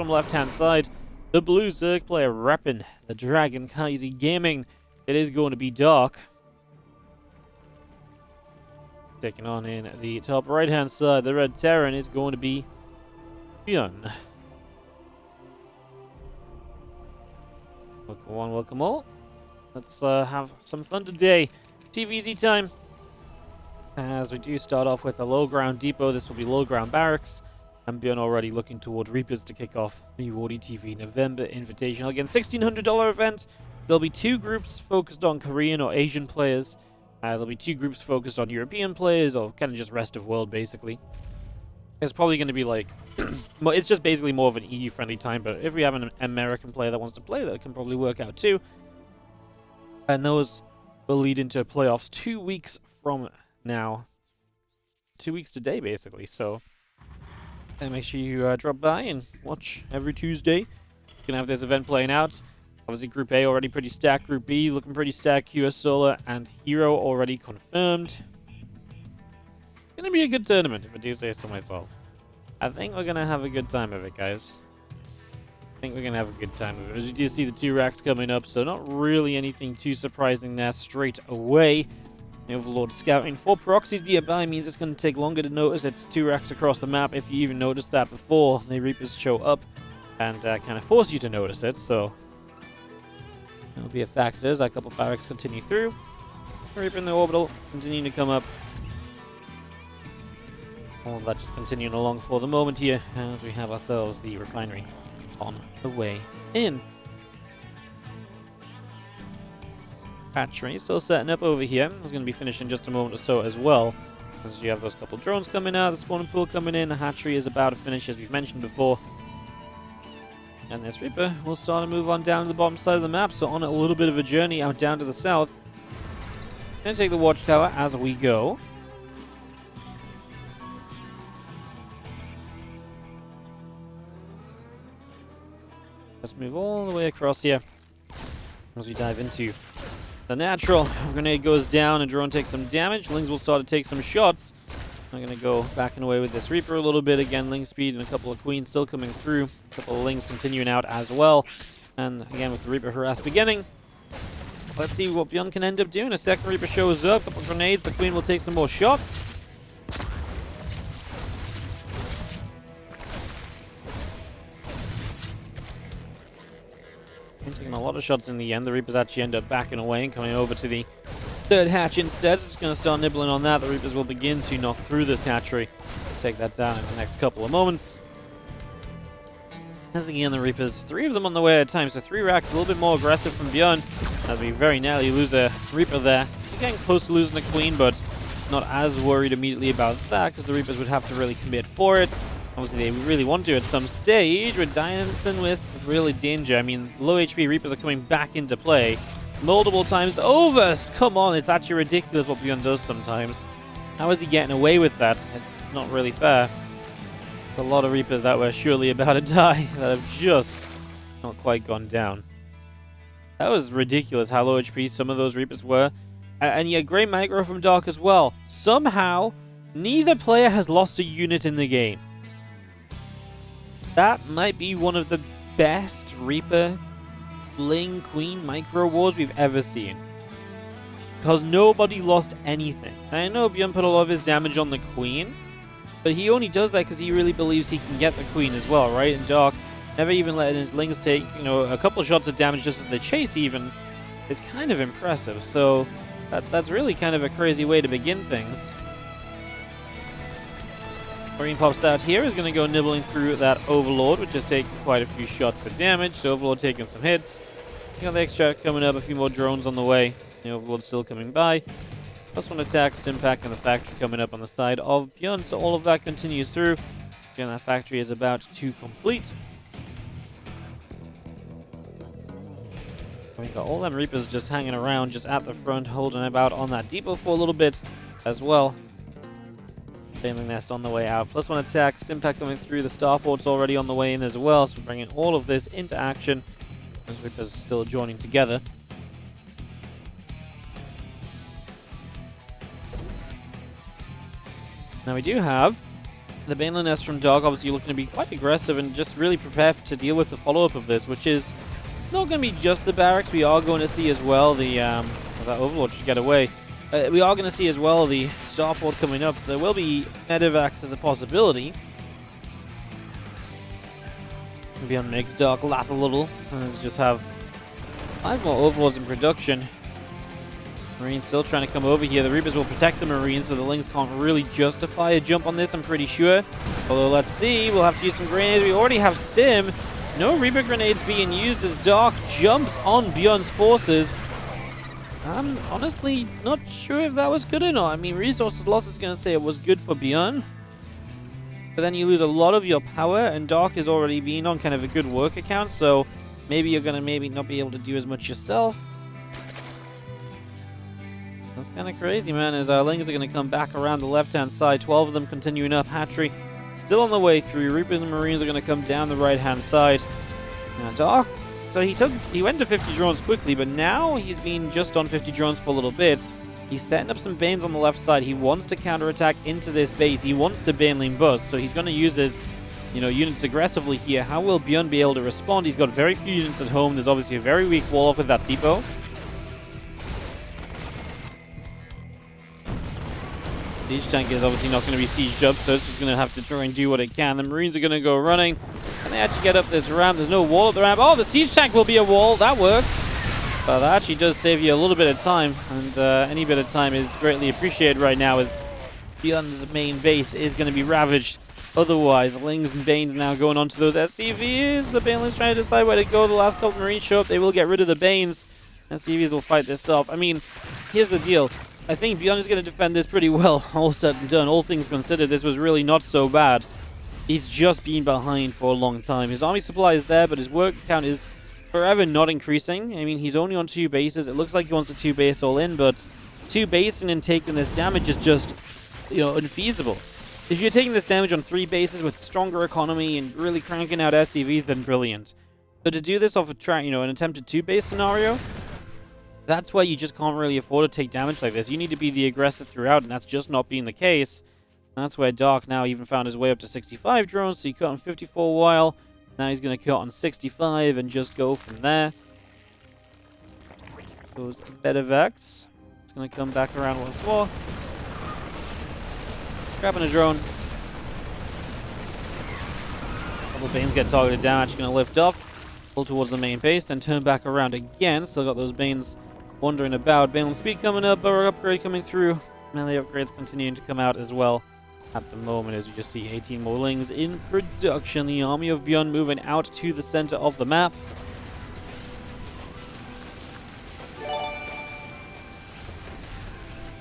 bottom left-hand side. The blue Zerg player repping the Dragon Kaiser Gaming. It is going to be Dark. Taking on in the top right-hand side, the red Terran is going to be ByuN. Welcome one, welcome all. Let's have some fun today. TVZ time. As we do start off with a low ground depot, this will be low ground barracks. And ByuN already looking toward Reapers to kick off the WardiTV November Invitational. Again, $1,600 event. There'll be two groups focused on Korean or Asian players. There'll be two groups focused on European players, or kind of just rest of world, basically. It's probably going to be like... it's just basically more of an EU-friendly time, but if we have an American player that wants to play, that can probably work out too. And those will lead into playoffs 2 weeks from now. 2 weeks today, basically, so... And make sure you drop by and watch every Tuesday. We're going to have this event playing out. Obviously, Group A already pretty stacked. Group B looking pretty stacked. QS Solar and Hero already confirmed. Going to be a good tournament, if I do say so myself. I think we're going to have a good time of it, guys. I think we're going to have a good time of it. As you do see the 2 racks coming up, so not really anything too surprising there straight away. The Overlord scouting 4 proxies nearby means it's going to take longer to notice. It's 2 racks across the map if you even notice that before the Reapers show up and kind of force you to notice it, so that'll be a factor as a couple barracks continue through. Reaper in the orbital continuing to come up. All of that just continuing along for the moment here as we have ourselves the refinery on the way in. Hatchery still setting up over here. It's going to be finished in just a moment or so as well. As you have those couple drones coming out, the spawning pool coming in, the hatchery is about to finish as we've mentioned before. And this Reaper will start to move on down to the bottom side of the map, so on a little bit of a journey out down to the south. Going to take the watchtower as we go. Let's move all the way across here as we dive into the natural. Grenade goes down and drone takes some damage. Lings will start to take some shots. I'm going to go back and away with this Reaper a little bit. Again, Ling speed and a couple of Queens still coming through. A couple of Lings continuing out as well. And again, with the Reaper harass beginning. Let's see what ByuN can end up doing. A second Reaper shows up. A couple of grenades. The Queen will take some more shots. Taking a lot of shots in the end. The Reapers actually end up backing away and coming over to the third hatch instead. Just going to start nibbling on that. The Reapers will begin to knock through this hatchery. Take that down in the next couple of moments. As again, the Reapers, 3 of them on the way at a time. So 3 racks, a little bit more aggressive from ByuN. As we very narrowly lose a Reaper there. We're getting close to losing a Queen, but not as worried immediately about that because the Reapers would have to really commit for it. Obviously, they really want to at some stage. We're dancing with really danger. I mean, low HP Reapers are coming back into play multiple times over. Come on, it's actually ridiculous what ByuN does sometimes. How is he getting away with that? It's not really fair. It's a lot of Reapers that were surely about to die that have just not quite gone down. That was ridiculous how low HP some of those Reapers were. And yeah, great micro from Dark as well. Somehow, neither player has lost a unit in the game. That might be one of the best Reaper Ling Queen micro wars we've ever seen. Because nobody lost anything. And I know ByuN put a lot of his damage on the Queen, but he only does that because he really believes he can get the Queen as well, right? And Dark never even letting his Lings take, you know, a couple of shots of damage just as they chase even is kind of impressive. So that's really kind of a crazy way to begin things. Marine pops out here, is going to go nibbling through that Overlord, which has taken quite a few shots of damage. So Overlord taking some hits. You got the extract coming up, a few more drones on the way. The Overlord still coming by. +1 attack, Stimpack, and the factory coming up on the side of ByuN. So all of that continues through. Again, that factory is about to complete. We've got all them Reapers just hanging around, just at the front, holding about on that depot for a little bit as well. Failing Nest on the way out. +1 attack, Stimpack coming through. The Starport's already on the way in as well, so we're bringing all of this into action. Those Reapers still joining together. Now we do have the Baneland nest from Dog obviously looking to be quite aggressive and just really prepare to deal with the follow-up of this, which is not going to be just the barracks. We are going to see as well the that Overlord should get away. We are going to see as well the starport coming up. There will be medevacs as a possibility. ByuN makes Dark laugh a little. And let's just have 5 more Overlords in production. Marines still trying to come over here. The Reapers will protect the Marines, so the Lings can't really justify a jump on this, I'm pretty sure. Although, let's see. We'll have to use some grenades. We already have Stim. No Reaper grenades being used as Dark jumps on ByuN's forces. I'm honestly not sure if that was good or not. I mean, resources lost is going to say it was good for ByuN. But then you lose a lot of your power, and Dark is already being on kind of a good work account, so maybe you're going to not be able to do as much yourself. That's kind of crazy, man, as our Lings are going to come back around the left-hand side. 12 of them continuing up. Hatchery still on the way through. Reapers and Marines are going to come down the right-hand side. Now, Dark, so he went to 50 drones quickly, but now he's been just on 50 drones for a little bit. He's setting up some Banes on the left side. He wants to counterattack into this base. He wants to Baneling bust, so he's going to use his units aggressively here. How will ByuN be able to respond? He's got very few units at home. There's obviously a very weak wall off with that depot. Siege tank is obviously not going to be sieged up, so it's just going to have to try and do what it can. The Marines are going to go running, and they actually get up this ramp. There's no wall at the ramp. Oh, the siege tank will be a wall. That works. That actually does save you a little bit of time, and any bit of time is greatly appreciated right now, as ByuN's main base is going to be ravaged. Otherwise, Lings and Banes now going on to those SCVs. The Banelings trying to decide where to go. The last couple of Marines show up. They will get rid of the Banes. SCVs will fight this off. I mean, here's the deal. I think ByuN is going to defend this pretty well, all said and done. All things considered, this was really not so bad. He's just been behind for a long time. His army supply is there, but his work count is forever not increasing. I mean, he's only on 2 bases. It looks like he wants a 2 base all in, but 2 basing and taking this damage is just, unfeasible. If you're taking this damage on 3 bases with stronger economy and really cranking out SCVs, then brilliant. But to do this off a an attempted 2 base scenario, that's why you just can't really afford to take damage like this. You need to be the aggressor throughout, and that's just not being the case. And that's where Dark now even found his way up to 65 drones, so he cut on 54 a while. Now he's going to cut on 65 and just go from there. Those medevacs. It's going to come back around once more. Grabbing a drone. A couple of Banes get targeted down, actually going to lift off. Pull towards the main base, then turn back around again. Still got those Banes wandering about. Baneland speed coming up, Burrow upgrade coming through. Melee upgrades continuing to come out as well at the moment, as you just see 18 more Lings in production. The army of ByuN moving out to the center of the map.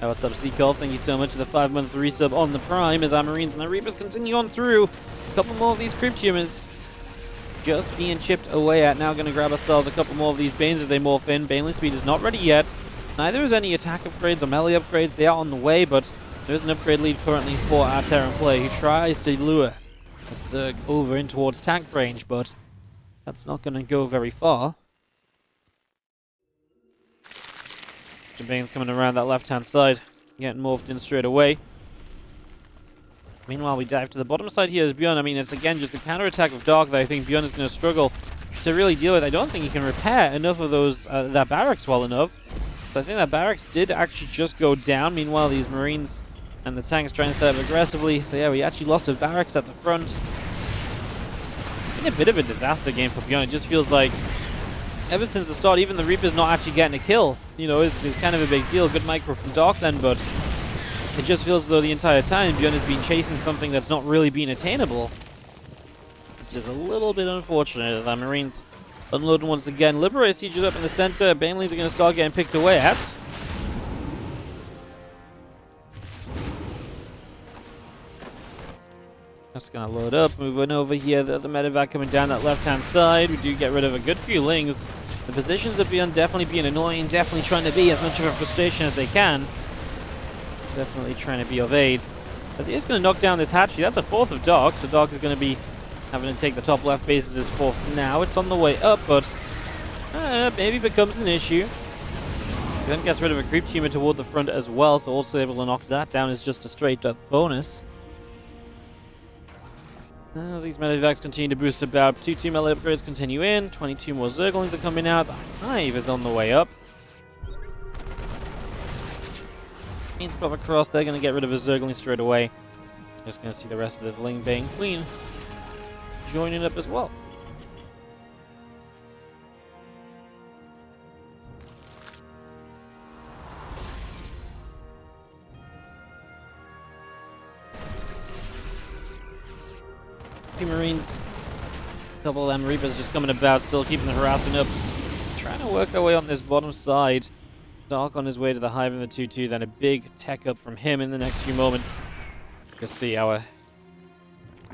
Hey, what's up, Seagull? Thank you so much for the 5-month resub on the Prime, as our Marines and the Reapers continue on through. A couple more of these creep tumors just being chipped away at. Now going to grab ourselves a couple more of these Banes as they morph in. Baneling speed is not ready yet. Neither is any attack upgrades or melee upgrades. They are on the way, but there's an upgrade lead currently for our Terran play, who tries to lure that Zerg over in towards tank range, but that's not going to go very far. Bane's coming around that left-hand side, getting morphed in straight away. Meanwhile, we dive to the bottom side here as ByuN. I mean, it's again just the counterattack of Dark that I think ByuN is going to struggle to really deal with. I don't think he can repair enough of those that barracks well enough. So I think that barracks did actually just go down. Meanwhile, these Marines and the tanks trying to set up aggressively. So yeah, we actually lost a barracks at the front. It's been a bit of a disaster game for ByuN. It just feels like ever since the start, even the Reaper's not actually getting a kill. It's kind of a big deal. Good micro from Dark then, but it just feels as though the entire time ByuN has been chasing something that's not really been attainable. Which is a little bit unfortunate, as our Marines unloading once again. Liberator sieges up in the center. Banelings are going to start getting picked away at. Just going to load up, moving over here. The medevac coming down that left-hand side. We do get rid of a good few Lings. The positions of ByuN definitely being annoying, definitely trying to be as much of a frustration as they can. Definitely trying to be of aid. As he is going to knock down this hatchery. That's a 4th of Dark, so Dark is going to be having to take the top left base as his 4th now. It's on the way up, but maybe becomes an issue. Then gets rid of a creep tumor toward the front as well, so also able to knock that down is just a straight up bonus. As these medevacs continue to boost about, 2 melee upgrades continue in, 22 more Zerglings are coming out, the Hive is on the way up. Means pop across, they're going to get rid of a Zergling straight away. Just going to see the rest of this Ling Bane Queen joining up as well. Few Marines, a couple of them Reapers just coming about, still keeping the harassment up. Trying to work our way on this bottom side. Dark on his way to the Hive in the 2-2, then a big tech up from him in the next few moments. You can see our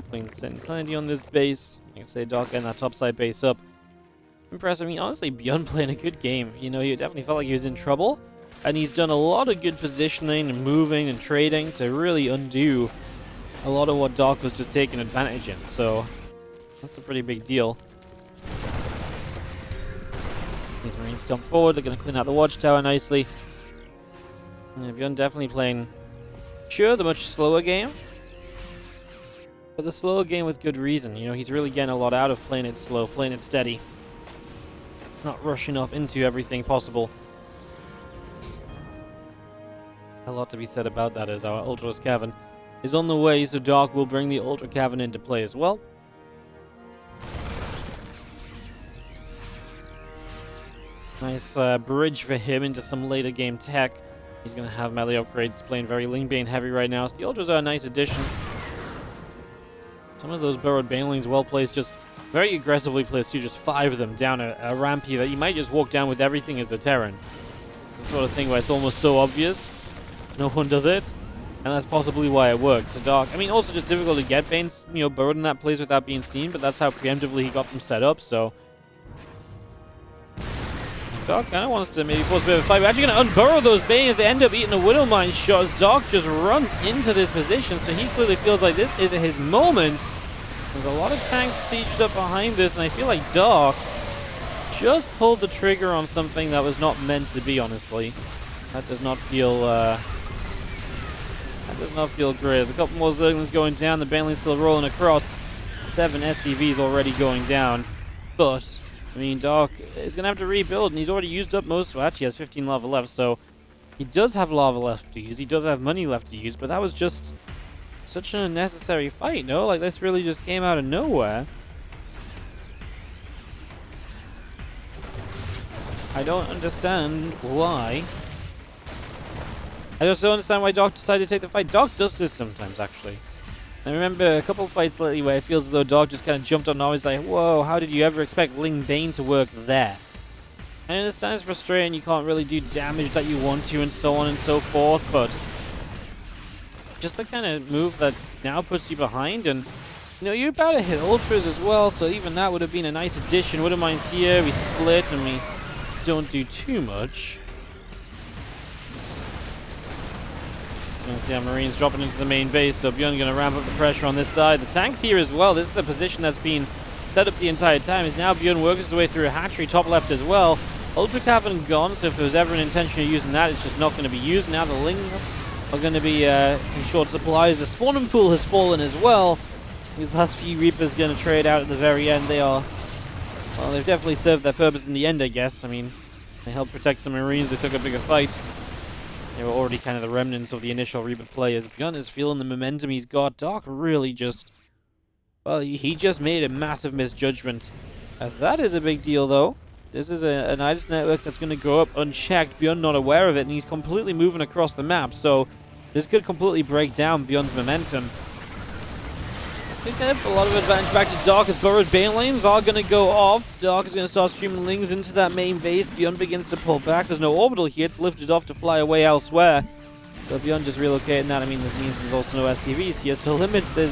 Queen sitting tiny on this base. You can say Dark getting that topside base up. Impressive. I mean, honestly, ByuN playing a good game. You know, he definitely felt like he was in trouble. And he's done a lot of good positioning and moving and trading to really undo a lot of what Dark was just taking advantage in, so that's a pretty big deal. These Marines come forward, they're going to clean out the watchtower nicely. ByuN definitely playing, sure, the much slower game, but the slower game with good reason. You know, he's really getting a lot out of playing it slow, playing it steady, not rushing off into everything possible. A lot to be said about that as our Ultra's Cavern is on the way, so Dark will bring the Ultra Cavern into play as well. Nice bridge for him into some later game tech. He's going to have melee upgrades, playing very Ling Bane heavy right now, so the Ultras are a nice addition. Some of those burrowed Banelings well placed, just very aggressively placed too, just 5 of them down a ramp here that you might just walk down with everything as the Terran. It's the sort of thing where it's almost so obvious, no one does it. And that's possibly why it works. So Dark, I mean, also just difficult to get Banes, you know, burrowed in that place without being seen, but that's how preemptively he got them set up, so Dark kind of wants to maybe force a bit of a fight. We're actually going to unburrow those Banes. They end up eating a Widowmine shot as Dark just runs into this position, so he clearly feels like this is his moment. There's a lot of tanks sieged up behind this, and I feel like Dark just pulled the trigger on something that was not meant to be, honestly. That does not feel great. There's a couple more Zerglings going down. The Baneling's still rolling across. 7 SCVs already going down. But, I mean, Dark is going to have to rebuild, and he's already used up most. Well, actually, he has 15 lava left, so he does have lava left to use. He does have money left to use, but that was just such an unnecessary fight, no? Like, this really just came out of nowhere. I don't understand why. I just don't understand why Dark decided to take the fight. Dark does this sometimes, actually. I remember a couple of fights lately where it feels as though Dark just kind of jumped on and I was like, whoa, how did you ever expect Ling Bane to work there? I understand it's frustrating, you can't really do damage that you want to and so on and so forth, but just the kind of move that now puts you behind, and you know, you're about to hit Ultras as well, so even that would have been a nice addition. Widowmine's here, we split and we don't do too much. So you can see our Marines dropping into the main base, so ByuN going to ramp up the pressure on this side. The tanks here as well. This is the position that's been set up the entire time. Is now ByuN working his way through a hatchery top left as well. Ultra Cavern gone, so if there was ever an intention of using that, it's just not going to be used. Now the Lings are going to be in short supplies. The spawning pool has fallen as well. These last few Reapers going to trade out at the very end. They are, well, they've definitely served their purpose in the end, I guess. I mean, they helped protect some Marines. They took a bigger fight. They were already kind of the remnants of the initial Reaper play. As ByuN is feeling the momentum he's got, Dark really just, well, he just made a massive misjudgment. As that is a big deal, though. This is a Nidus network that's going to go up unchecked. ByuN not aware of it, and he's completely moving across the map. So this could completely break down ByuN's momentum. It's going to give a lot of advantage back to Dark as burrowed Banelings are going to go off. Dark is going to start streaming Lings into that main base. ByuN begins to pull back. There's no orbital here. It's lifted off to fly away elsewhere. So ByuN just relocating that. I mean, this means there's also no SCVs here, so limited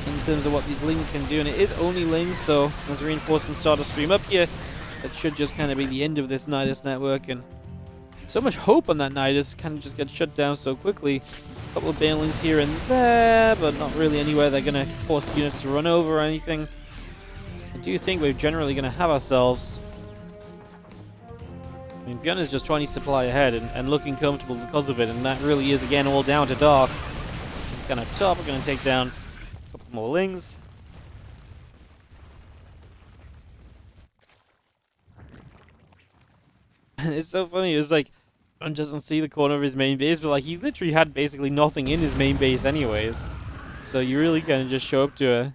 in terms of what these Lings can do. And it is only Lings, so as reinforcements start to stream up here, that should just kind of be the end of this Nidus network. And so much hope on that Nidus kind of just gets shut down so quickly. A couple of Banelings here and there, but not really anywhere they're going to force units to run over or anything. I do think we're generally going to have ourselves... I mean, ByuN is just 20 supply ahead and looking comfortable because of it, and that really is, again, all down to Dark. Just kind of top, we're going to take down a couple more Lings. And it's so funny, it's like, one doesn't see the corner of his main base, but like, he literally had basically nothing in his main base anyways. So you really kind of just show up to a,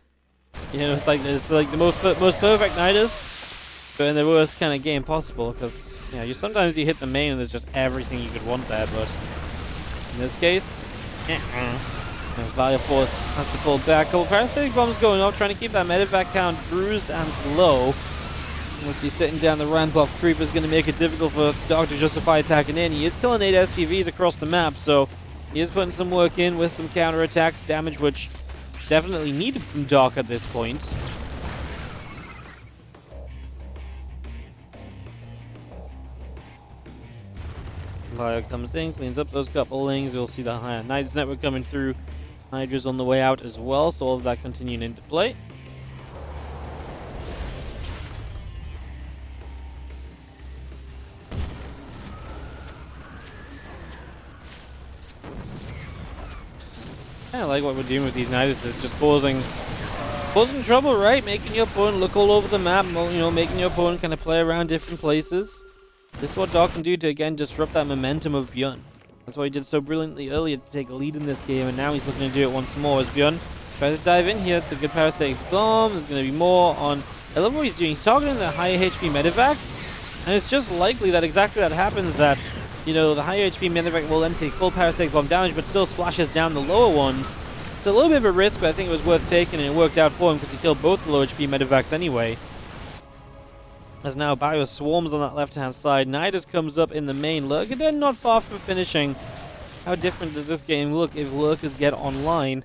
you know, it's like the most perfect nighters, but in the worst kind of game possible, because, you know, sometimes you hit the main and there's just everything you could want there, but in this case, as ByuForce has to pull back. A couple parasitic bombs going off, trying to keep that medevac count bruised and low. Once he's sitting down the ramp off, creep is going to make it difficult for Dark to justify attacking in. He is killing 8 SCVs across the map, so he is putting some work in with some counterattacks, damage which definitely needed from Dark at this point. Bio comes in, cleans up those couple lanes. We'll see the higher Night's Network coming through. Hydra's on the way out as well, so all of that continuing into play. I like what we're doing with these Nidus, is just causing trouble, right? Making your opponent look all over the map, you know, making your opponent kind of play around different places. This is what Dark can do to, again, disrupt that momentum of ByuN. That's why he did so brilliantly earlier to take a lead in this game, and now he's looking to do it once more as ByuN tries to dive in here. It's a good parasitic bomb. There's going to be more on... I love what he's doing. He's targeting the higher HP medevacs, and it's just likely that exactly that happens, that, you know, the higher HP medevac will then take full parasitic bomb damage, but still splashes down the lower ones. It's a little bit of a risk, but I think it was worth taking, and it worked out for him because he killed both the low HP medevacs anyway. As now Bio swarms on that left-hand side. Nidus comes up in the main. Lurker not far from finishing. How different does this game look if Lurkers get online?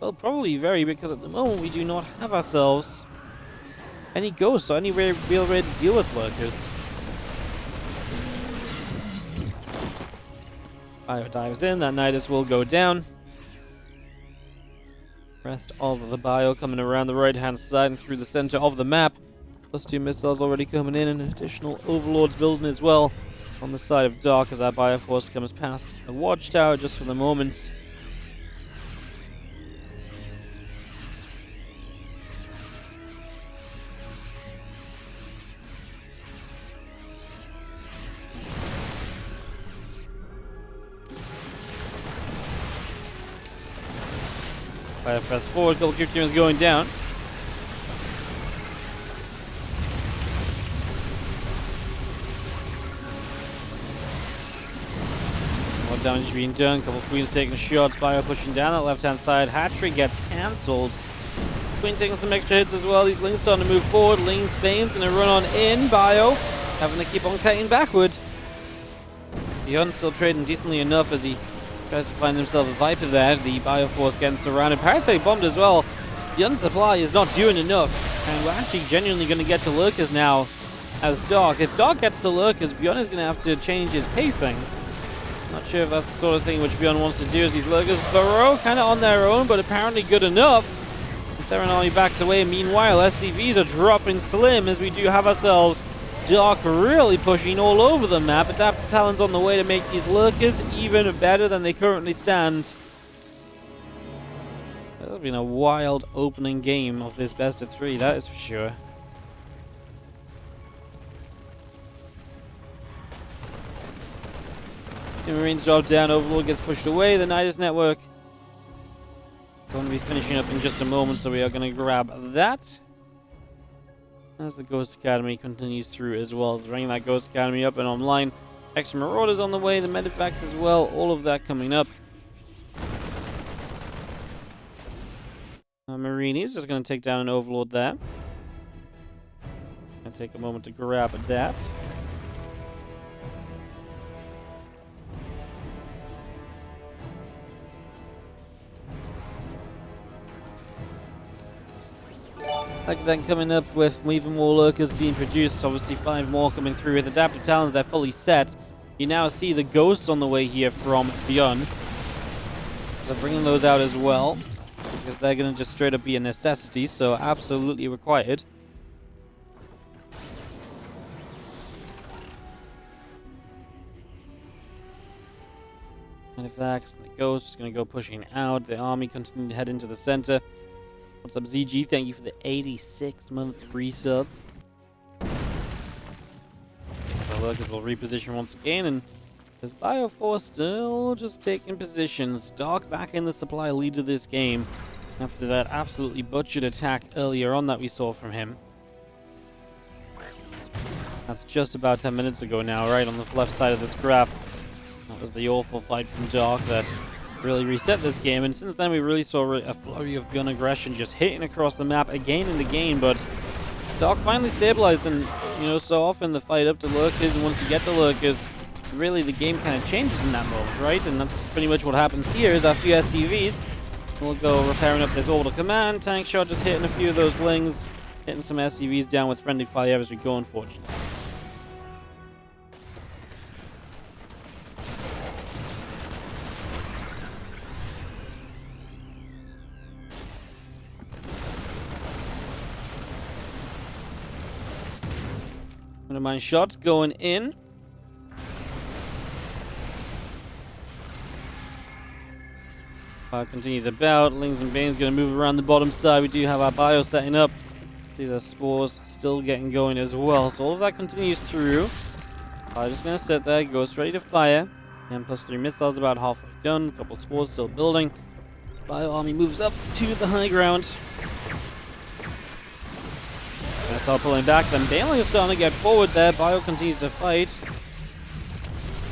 Well, probably very, because at the moment we do not have ourselves any ghosts or any real way to deal with Lurkers. Bio dives in. That Nidus will go down. Rest of the Bio coming around the right-hand side and through the center of the map. +2 missiles already coming in, and additional overlords building as well on the side of Dark as that ByuForce comes past the watchtower just for the moment. Bio press forward, couple creep teams going down. Damage being done, couple Queens taking shots, Bio pushing down that left-hand side. Hatchery gets cancelled. Queen taking some extra hits as well. These Lings starting to move forward. Ling's Bane's going to run on in. Bio having to keep on cutting backward. ByuN still trading decently enough as he tries to find himself a Viper there. The ByuForce getting surrounded. Parasite bombed as well. ByuN's supply is not doing enough, and we're actually genuinely going to get to Lurkers now as Dark. If Dark gets to Lurkers, ByuN is going to have to change his pacing. Not sure if that's the sort of thing which ByuN wants to do, as these Lurkers burrow kind of on their own, but apparently good enough. Terran Army backs away. Meanwhile, SCVs are dropping slim as we do have ourselves Dark really pushing all over the map. Adaptive Talon's on the way to make these Lurkers even better than they currently stand. This has been a wild opening game of this best of 3, that is for sure. The Marines drop down, Overlord gets pushed away, the Nidus Network going to be finishing up in just a moment, so we are going to grab that. As the Ghost Academy continues through as well. It's bringing that Ghost Academy up and online. Extra Marauders on the way, the Medivacs as well, all of that coming up. Marine is just going to take down an Overlord there. Going to take a moment to grab that. Like then coming up with even more Lurkers being produced, obviously 5 more coming through with Adaptive Talons. They're fully set. You now see the Ghosts on the way here from ByuN. So bringing those out as well, because they're going to just straight up be a necessity, so absolutely required. Medivacs and the Ghosts just going to go pushing out. The army continue to head into the center. What's up, ZG? Thank you for the 86-month resub. So Lurkers will reposition once again, and there's Bio4 still just taking positions. Dark back in the supply lead of this game after that absolutely butchered attack earlier on that we saw from him. That's just about 10 minutes ago now, right on the left side of this graph. That was the awful fight from Dark that really reset this game, and since then we really saw a flurry of ByuN aggression just hitting across the map again and again, but Dark finally stabilized, and you know, so often the fight up to Lurkers, and once you get to Lurkers, really the game kind of changes in that moment, right? And that's pretty much what happens here. Is a few SCVs we'll go repairing up this orbital command, tank shot just hitting a few of those blings, hitting some SCVs down with friendly fire as we go, unfortunately. Undermine shot going in. Continues about. Lings and Bane's going to move around the bottom side. We do have our bio setting up. See the spores still getting going as well. So all of that continues through. Just going to sit there. Ghost ready to fire. And +3 missiles about halfway done. A couple spores still building. Bio army moves up to the high ground. SR pulling back, then Baneling is starting to get forward there. Bio continues to fight.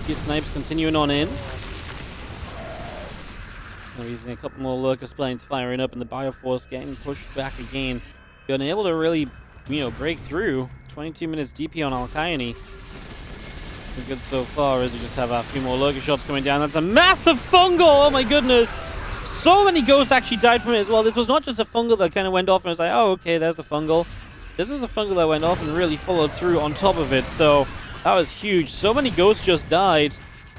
Few snipes continuing on in. We're using a couple more Lurker planes firing up, and the Bioforce getting pushed back again. Being able to really, you know, break through. 22 minutes DP on Alkaini. Good so far, as we just have a few more Lurker shots coming down. That's a massive fungal! Oh my goodness! So many ghosts actually died from it as well. This was not just a fungal that kind of went off and was like, oh, okay, there's the fungal. This was a fungal that went off and really followed through on top of it, so that was huge. So many ghosts just died.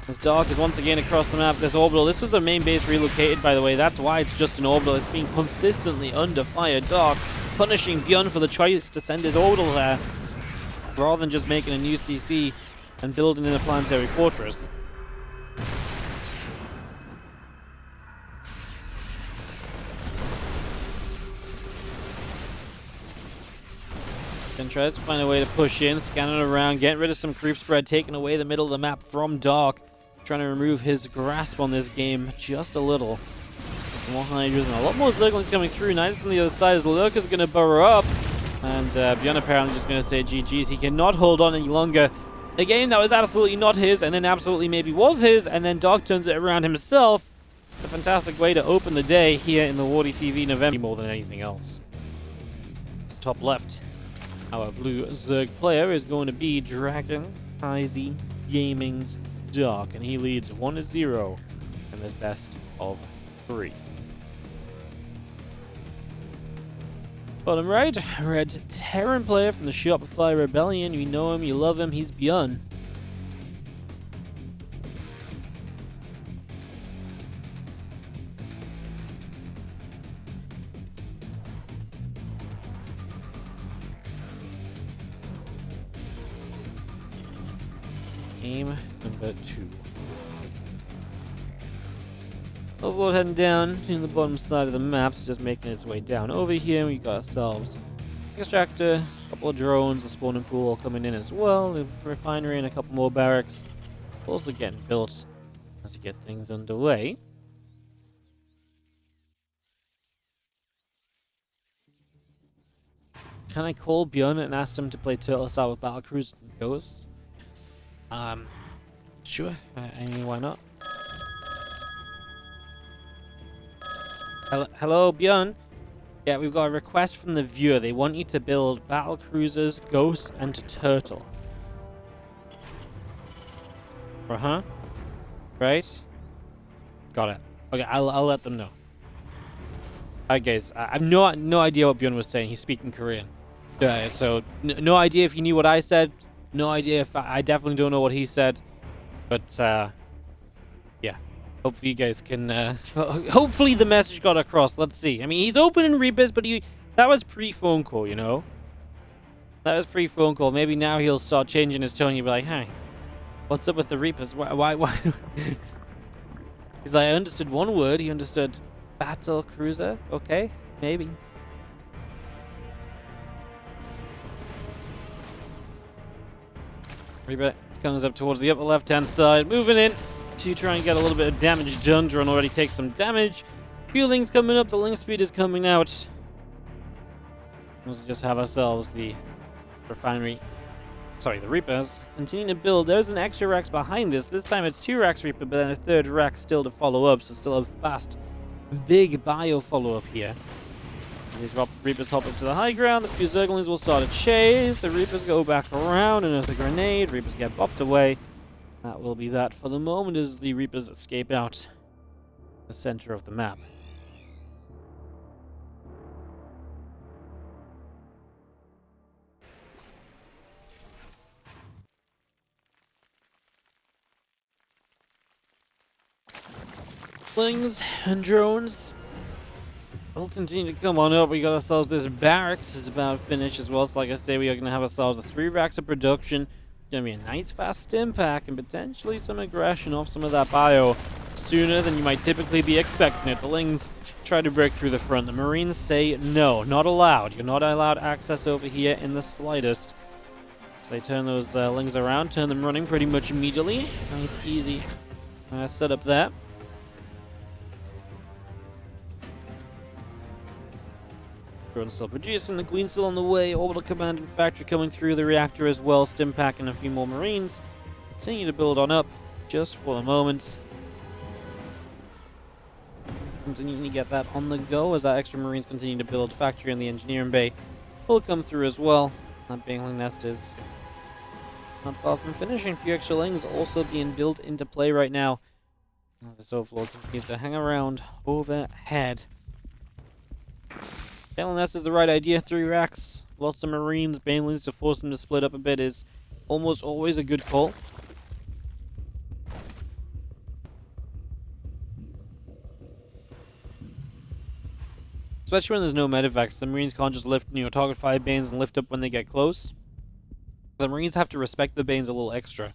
As Dark is once again across the map, this orbital. This was the main base relocated, by the way. That's why it's just an orbital. It's being consistently under fire. Dark punishing ByuN for the choice to send his orbital there, rather than just making a new CC and building in a planetary fortress. Then tries to find a way to push in, scanning around, getting rid of some creep spread, taking away the middle of the map from Dark, trying to remove his grasp on this game just a little. More Hydras and a lot more Zerglings coming through. Knights on the other side as Lurker's going to burrow up, and ByuN apparently just going to say GG's. He cannot hold on any longer. A game that was absolutely not his, and then absolutely maybe was his, and then Dark turns it around himself. A fantastic way to open the day here in the WardiTV November more than anything else. It's top left. Our blue Zerg player is going to be Dragon Izzy Gaming's Dark, and he leads 1-0 in this best of 3. Bottom right, red Terran player from the Shopify Rebellion. You know him, you love him, he's ByuN. Game number 2. Overlord heading down to the bottom side of the map, just making its way down. Over here, we got ourselves extractor, a couple of drones, a spawning pool coming in as well, a refinery, and a couple more barracks. Also getting built as you get things underway. Can I call ByuN and ask him to play Turtle Star with Battlecruisers and Ghosts? Sure. I mean, why not? Hello, ByuN. Yeah, we've got a request from the viewer. They want you to build battle cruisers, ghosts, and a turtle. Right? Got it. Okay, I'll let them know. Alright, guys. I have no idea what ByuN was saying. He's speaking Korean. So no idea if he knew what I said. No idea if I definitely don't know what he said. But yeah. Hopefully you guys can hopefully the message got across. Let's see. I mean, he's open in Reapers, but that was pre-phone call, you know. That was pre-phone call. Maybe now he'll start changing his tone. He'll be like, "Hey, what's up with the Reapers? Why?" He's like, "I understood one word. He understood battle cruiser. Okay, maybe." Reaper comes up towards the upper left-hand side, moving in to try and get a little bit of damage done. Drone already takes some damage. Fueling's coming up, the link speed is coming out. Let's just have ourselves the refinery. Sorry, the Reapers continuing to build. There's an extra racks behind this. This time it's 2 racks Reaper, but then a 3rd rack still to follow up. So still a fast, big bio follow-up here. These Reapers hop up to the high ground. The few Zerglings will start a chase. The Reapers go back around. Another grenade. Reapers get bopped away. That will be that for the moment as the Reapers escape out the center of the map. Slings and drones will continue to come on up. We got ourselves this barracks is about finished as well. So like I say, we are going to have ourselves the 3 racks of production. Going to be a nice fast stim pack and potentially some aggression off some of that bio sooner than you might typically be expecting it. The Lings try to break through the front. The Marines say no, not allowed. You're not allowed access over here in the slightest. So they turn those Lings around, turn them running pretty much immediately. Nice, easy setup there. Drone's still producing, the Queen's still on the way, orbital command and factory coming through the reactor as well, stim packing a few more Marines. Continue to build on up, just for the moment. Continuing to get that on the go as our extra Marines continue to build. Factory in the engineering bay will come through as well. That Baneling nest is not far from finishing. A few extra Lings also being built into play right now as this overlord continues to hang around overhead. Baneling nest is the right idea. 3 racks, lots of Marines, Banelings to force them to split up a bit is almost always a good call. Especially when there's no medevacs, the Marines can't just lift, target 5 Banes and lift up when they get close. The Marines have to respect the Banes a little extra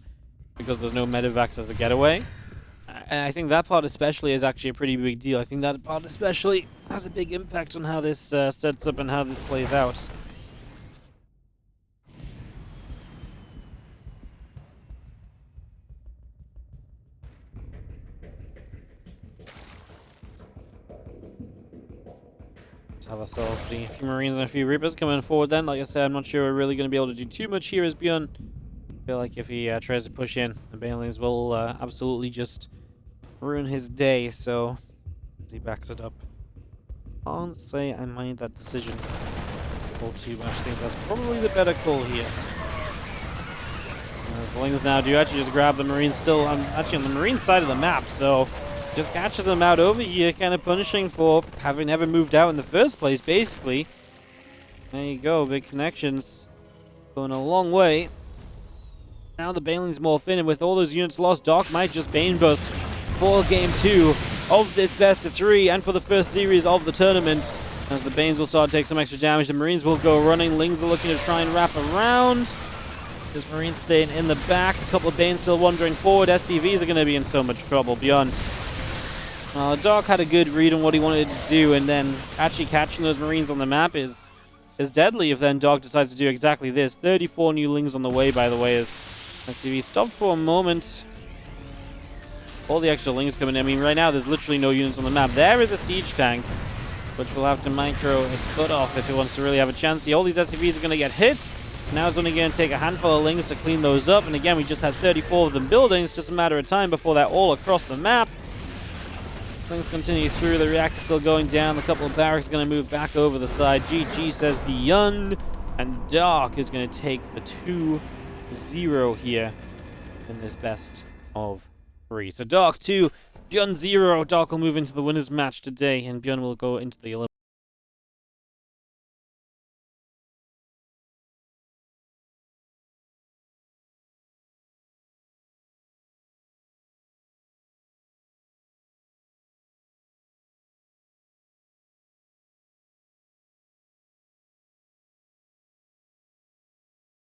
because there's no medevacs as a getaway. And I think that part especially is actually a pretty big deal. I think that part especially has a big impact on how this sets up and how this plays out. Let's have ourselves the few Marines and a few Reapers coming forward then. Like I said, I'm not sure we're really going to be able to do too much here as ByuN. I feel like if he tries to push in, the Banelings will absolutely just ruin his day, so as he backs it up. Can't say I mind that decision all too much. I think that's probably the better call here. As the Lings now do actually just grab the Marines still actually on the Marine side of the map, so just catches them out over here, kind of punishing for having never moved out in the first place, basically. There you go, big connections. Going a long way. Now the Banelings morph in, and with all those units lost, Doc might just Bane Bust for Game 2 of this best of 3 and for the first series of the tournament. As the Banes will start to take some extra damage, the Marines will go running. Lings are looking to try and wrap around. There's Marines staying in the back. A couple of Banes still wandering forward. SCVs are going to be in so much trouble. ByuN. Doc had a good read on what he wanted to do, and then actually catching those Marines on the map is deadly if then Doc decides to do exactly this. 34 new Lings on the way, by the way, as SCV stopped for a moment. All the extra Lings coming in. I mean, right now there's literally no units on the map. There is a siege tank, which will have to micro its foot off if it wants to really have a chance. See, all these SCVs are going to get hit. Now it's only going to take a handful of Lings to clean those up. And again, we just had 34 of them building. It's just a matter of time before they're all across the map. Things continue through. The reactor still going down. A couple of barracks are going to move back over the side. GG says ByuN. And Doc is going to take the 2-0 here in this best of 3. So Doc 2, ByuN 0. Doc will move into the winners match today, and ByuN will go into the